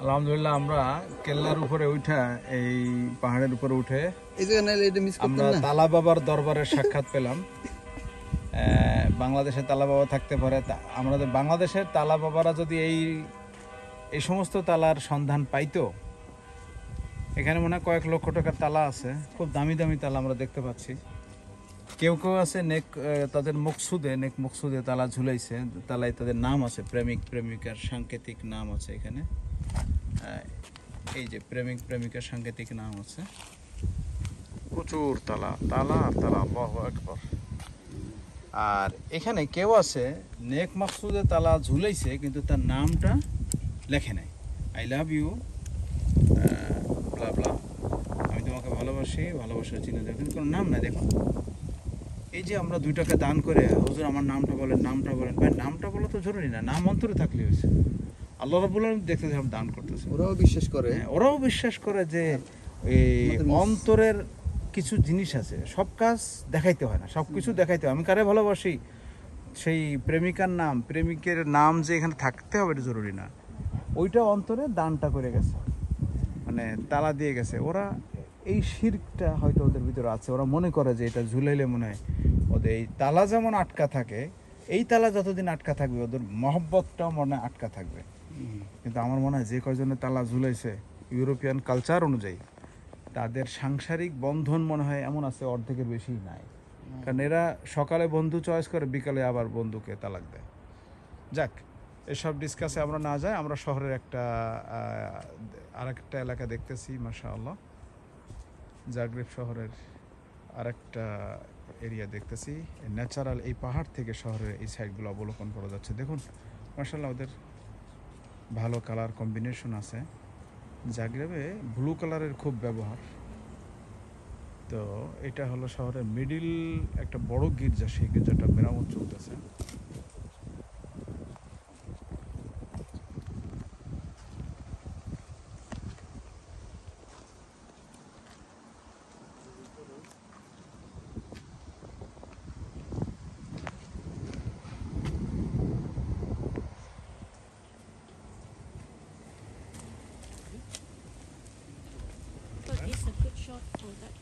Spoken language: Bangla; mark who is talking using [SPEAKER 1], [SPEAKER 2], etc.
[SPEAKER 1] আলহামদুলিল্লাহ আমরা কেল্লার উপরে উঠে এই পাহাড়ের উপরে উঠে আমরা তালা বাবার দরবারে সাক্ষাৎ পেলাম। বাংলাদেশে তালা বাবা থাকতে পারে, আমাদের বাংলাদেশের তালা বাবারা যদি এই সমস্ত তালার সন্ধান পাইতো, এখানে মনে হয় কয়েক লক্ষ টাকার তালা আছে, খুব দামি দামি তালা আমরা দেখতে পাচ্ছি। কেউ কেউ আছে তাদের নেক মকসুদে তালা ঝুলাইছে, তালায় তাদের নাম আছে, প্রেমিক প্রেমিকার সাংকেতিক নাম আছে এখানে। এই যে প্রেমিক প্রেমিকার সাংকেতিক নাম আছে, প্রচুর তালা তালা আর তালা, আল্লাহু আকবার। আর এখানে কেউ আছে নেক মকসুদে তালা ঝুলাইছে কিন্তু তার নামটা লেখে নাই, আই লাভ ইউ ব্লা ব্লা, আমি তোমাকে ভালোবাসি, ভালোবাসা চিনে দেবো, কিন্তু কোনো নাম নাই। দেখো এই যে আমরা 2 টাকা দান করে, হুজুর আমার নামটা বলেন, নামটা বলেন। ভাই নামটা বলা তো জরুরি না, নাম অন্তরে থাকলে হয়েছে। আল্লাহ রাব্বুল আলামিন দেখতে দান করতেছে,
[SPEAKER 2] ওরাও বিশ্বাস করে।
[SPEAKER 1] ওরাও বিশ্বাস করে যে এই অন্তরের কিছু জিনিস আছে, সব কাজ দেখাইতে হয় না, সব কিছু দেখাইতে হয়। আমি কারে ভালোবাসি, সেই প্রেমিকার নাম, প্রেমিকের নাম যে এখানে থাকতে হবে এটা জরুরি না, ওইটা অন্তরে দানটা করে গেছে, মানে তালা দিয়ে গেছে। ওরা এই শিরকটা হয়তো ওদের ভিতরে আছে, ওরা মনে করে যে এটা ঝুলাইলে মনে হয় ওদের এই তালা যেমন আটকা থাকে, এই তালা যতদিন আটকা থাকবে ওদের মহব্বতটাও মনে আটকা থাকবে। কিন্তু আমার মনে হয় যে কয়জনের তালা ঝুলাইছে ইউরোপিয়ান কালচার অনুযায়ী, তাদের সাংসারিক বন্ধন মনে হয় এমন আছে অর্ধেকের বেশি নাই। কারণ এরা সকালে বন্ধু চয়েস করে, বিকালে আবার বন্ধুকে তালাক দেয়। যাক, এসব ডিসকাসে আমরা না যাই, আমরা শহরের আরেকটা এলাকা দেখতেছি, মাশাআল্লাহ, জাগরেব শহরের আরেকটা এরিয়া দেখতেছি। ন্যাচারাল এই পাহাড় থেকে শহরের এই সাইডগুলো অবলোকন করা যাচ্ছে। দেখুন মাশাআল্লাহ, ওদের ভালো কালার কম্বিনেশন আছে। জাগরেবে ব্লু কালারের খুব ব্যবহার। তো এটা হলো শহরের মিডিল একটা বড় গির্জা, সেই গির্জাটা মেরামত চলতেছে।
[SPEAKER 3] But it's a good shot for that.